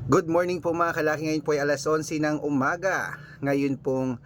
Good morning po mga kalaki, ngayon po ay alas 11 ng umaga. Ngayon pong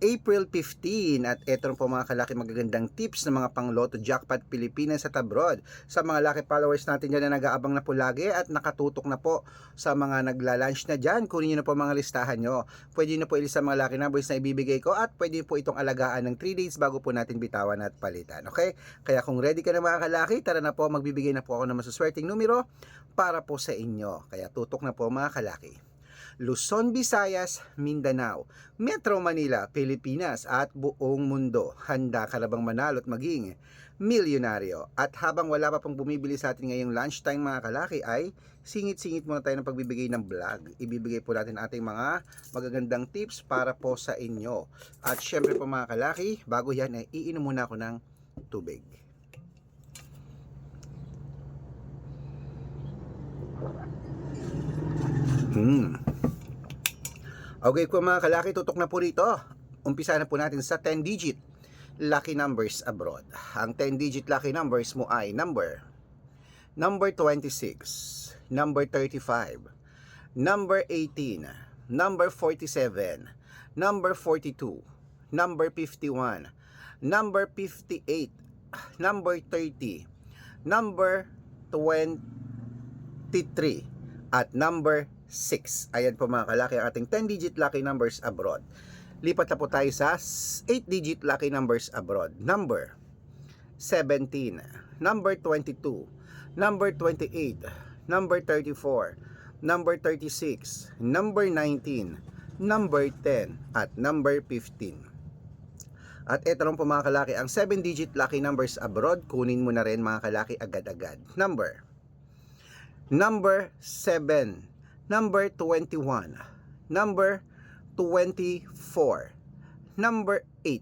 April 15 at eto po mga kalaki magagandang tips ng mga pang-Lotto Jackpot Pilipinas at abroad. Sa mga lucky followers natin dyan na nag-aabang na po lagi at nakatutok na po sa mga nagla-lunch na dyan, kunin nyo na po mga listahan nyo. Pwede nyo po ilis sa mga lucky numbers na ibibigay ko at pwede po itong alagaan ng 3 days bago po natin bitawan at palitan. Okay? Kaya kung ready ka na mga kalaki, tara na po, magbibigay na po ako ng masuswerteng numero para po sa inyo. Kaya tutok na po mga kalaki. Luzon, Visayas, Mindanao, Metro Manila, Pilipinas at buong mundo. Handa ka na bang manalo at maging milyonaryo? At habang wala pa pong bumibili sa atin ngayong lunchtime mga kalaki ay singit-singit muna tayo ng pagbibigay ng vlog. Ibibigay po natin ating mga magagandang tips para po sa inyo. At syempre po mga kalaki, bago yan ay iinom muna ako ng tubig. Okay po mga kalaki, tutok na po rito. Umpisa na po natin sa 10-digit lucky numbers abroad. Ang 10-digit lucky numbers mo ay number 26, number 35, number 18, number 47, number 42, number 51, number 58, number 30, number 23, at number 6. Ayan po mga kalaki ang ating 10-digit lucky numbers abroad. Lipat na po tayo sa 8-digit lucky numbers abroad. Number 17, number 22, number 28, number 34, number 36, number 19, number 10, at number 15. At ito lang po mga kalaki, ang 7-digit lucky numbers abroad, kunin mo na rin mga kalaki agad-agad. Number 7, number 21, number 24, number 8,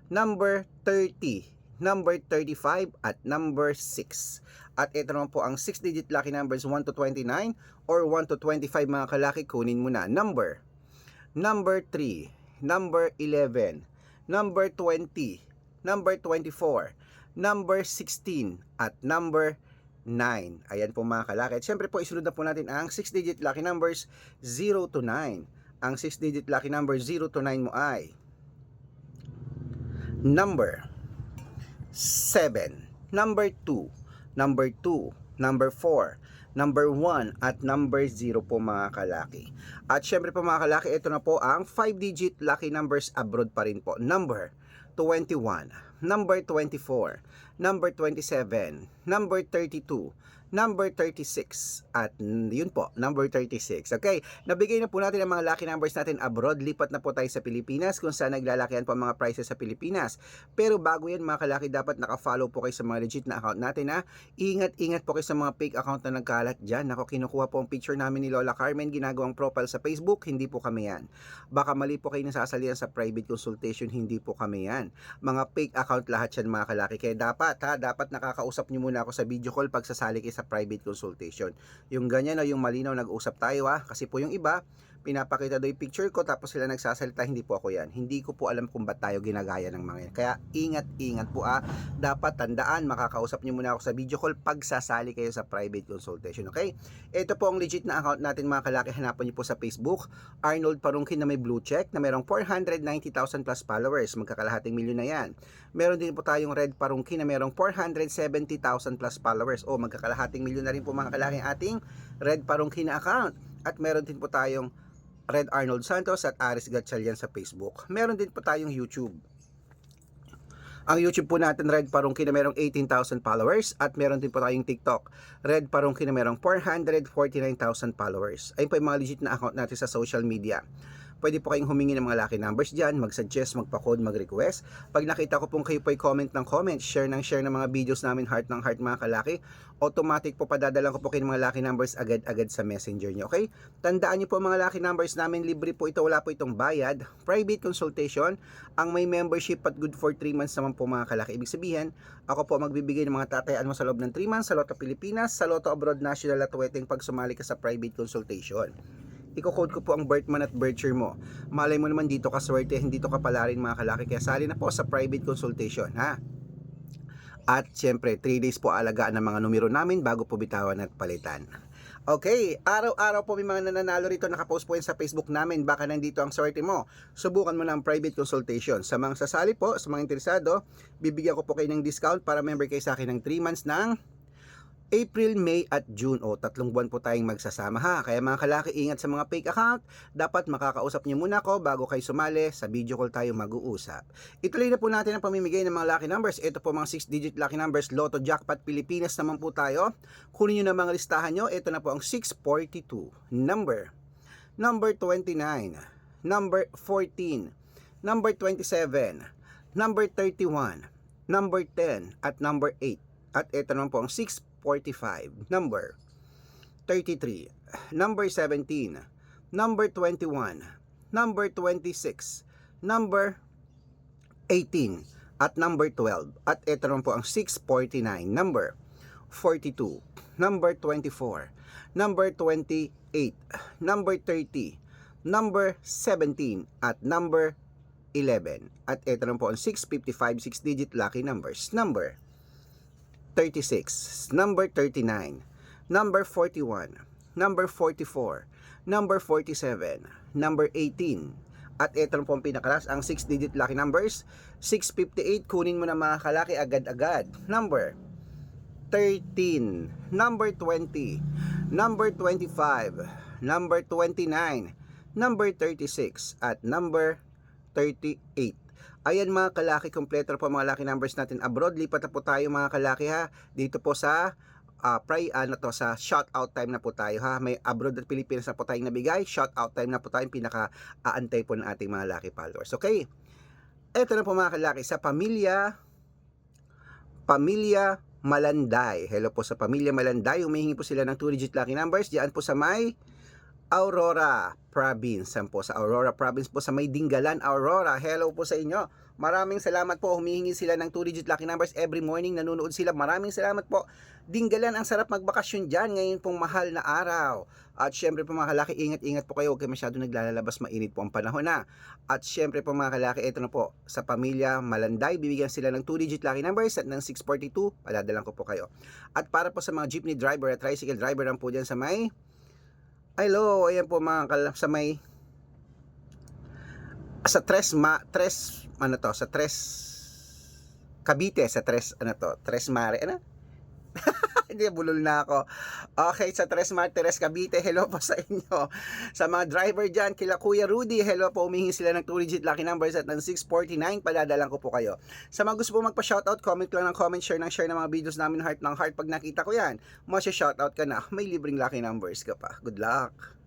number 30, number 35, at number 6. At ito naman po ang 6-digit lucky numbers 1 to 29 or 1 to 25 mga kalaki, kunin mo na. Number 3, number 11, number 20, number 24, number 16, at number 9. Ayan po mga kalaki. At syempre po isunod na po natin ang 6-digit lucky numbers 0 to 9. Ang 6-digit lucky number 0 to 9 mo ay number 7, number 2, number 2, number 4, number 1, at number 0 po mga kalaki. At syempre po mga kalaki, ito na po ang 5-digit lucky numbers abroad pa rin po. Number 21, number 24, number 27, number 32, number 36, at yun po, number 36. Okay, nabigay na po natin ang mga lucky numbers natin abroad. Lipat na po tayo sa Pilipinas kung saan naglalakihan po ang mga prices sa Pilipinas. Pero bago yan mga kalaki, dapat naka-follow po kayo sa mga legit na account natin ha. Ingat-ingat po kayo sa mga fake account na nagkalat dyan. Ako, kinukuha po ang picture namin ni Lola Carmen, ginagawang profile sa Facebook, hindi po kami yan. Baka mali po kayo nasasalihan sa private consultation, hindi po kami yan. Mga fake account lahat yan mga kalaki. Kaya dapat nakakausap nyo muna ako sa video call pag sasali kayo sa private consultation. Yung ganyan o yung malinaw nag-usap tayo ha. Kasi po yung iba, pinapakita daw yung picture ko tapos sila nagsasalita, hindi po ako yan. Hindi ko po alam kung ba't tayo ginagaya ng mga yan. Kaya ingat-ingat po dapat tandaan, makakausap nyo muna ako sa video call pag sasali kayo sa private consultation. Okay? Ito po ang legit na account natin mga kalaki. Hanapan nyo po sa Facebook, Arnold Parungkin na may blue check na merong 490,000 plus followers. Magkakalahating milyon na yan. Meron din po tayong Red Parungkin na merong 470,000 plus followers. O magkakalahating milyon na rin po mga kalaki ating Red Parungkin na account. At meron din po tayong Red Arnold Santos at Aris Gatchalian sa Facebook. Meron din po tayong YouTube. Ang YouTube po natin, Red Parungkin na merong 18,000 followers. At meron din po tayong TikTok, Red Parungkin na merong 449,000 followers. Ayun po yung mga legit na account natin sa social media. Pwede po kayong humingi ng mga lucky numbers dyan, mag-suggest, magpa-code, mag-request. Pag nakita ko pong kayo po ay comment ng comment, share ng mga videos namin, heart ng heart mga kalaki, automatic po padadalan ko po kayo ng mga lucky numbers agad-agad sa messenger nyo, okay? Tandaan nyo po mga lucky numbers namin, libre po ito, wala po itong bayad. Private consultation, ang may membership at good for 3 months naman po mga kalaki. Ibig sabihin, ako po magbibigay ng mga tatayaan mo sa loob ng 3 months sa Lotto Pilipinas, sa Lotto Abroad National at Weteng pag sumali ka sa private consultation. Iko-code ko po ang birth month at birth year mo. Malay mo naman dito ka swerte, hindi to kapala rin mga kalaki. Kaya sali na po sa private consultation ha. At syempre 3 days po alagaan ng mga numero namin bago po bitawan at palitan. Okay, araw-araw po may mga nananalo rito, nakapost po yan sa Facebook namin, baka nandito ang swerte mo. Subukan mo na ang private consultation. Sa mga sasali po, sa mga interesado, bibigyan ko po kayo ng discount para member kayo sa akin ng 3 months ng April, May at June. O, 3 buwan po tayong magsasama ha. Kaya mga kalaki, ingat sa mga fake account. Dapat makakausap niyo muna ako bago kayo sumali. Sa video call tayo mag-uusap. Ituloy na po natin ang pamimigay ng mga lucky numbers. Ito po mga 6-digit lucky numbers. Lotto Jackpot Pilipinas naman po tayo. Kunin nyo na mga listahan nyo. Ito na po ang 642. Number 29. Number 14. Number 27. Number 31. Number 10. At number 8. At ito naman po ang 645, number 33, number 17, number 21, number 26, number 18, at number 12. At ito naman po ang 649, number 42, number 24, number 28, number 30, number 17, at number 11. At ito naman po ang 655, 6-digit lucky numbers, number 36, number 39, number 41, number 44, number 47, number 18, at ito po ang pinakalas, ang 6-digit lucky numbers, 658, kunin mo na mga kalaki agad-agad, number 13, number 20, number 25, number 29, number 36, at number 38. Ayan mga kalaki, kompleto po mga lucky numbers natin abroad. Lipat na po tayo mga kalaki ha. Dito po sa sa shoutout time na po tayo ha. May abroad at Pilipinas na po tayong nabigay. Shoutout time na po tayo, pinaka-aantay po ng ating mga lucky followers. Okay? Ito na po mga kalaki, sa pamilya Malanday. Hello po sa pamilya Malanday. Humihingi po sila ng 2-digit lucky numbers. Diyan po sa may Aurora Province. Po sa Aurora Province po sa may Dingalan, Aurora. Hello po sa inyo. Maraming salamat po. Humihingi sila ng 2-digit lucky numbers every morning. Nanonood sila. Maraming salamat po. Dingalan, ang sarap magbakasyon dyan ngayon pong mahal na araw. At syempre po mga kalaki, ingat-ingat po kayo. Huwag kayo masyado naglalabas. Mainit po ang panahon na. At syempre po mga kalaki, ito na po. Sa pamilya Malanday, bibigyan sila ng 2-digit lucky numbers at ng 642. Padadalan ko po kayo. At para po sa mga jeepney driver at tricycle driver lang po dyan sa may hello, ayan po mga sa may sa Cavite, sa Tres Mare, ano? Hindi, bulol na ako. Okay, sa Tres Martires, Cavite, hello po sa inyo. Sa mga driver dyan, kila Kuya Rudy, hello po, umihingi sila ng 2-digit lucky numbers at ng 649, padadalan ko po kayo. Sa mga gusto po magpa-shoutout, comment lang ng comment, share ng mga videos namin, heart ng heart. Pag nakita ko yan, masya-shoutout ka na, may libreng lucky numbers ka pa. Good luck!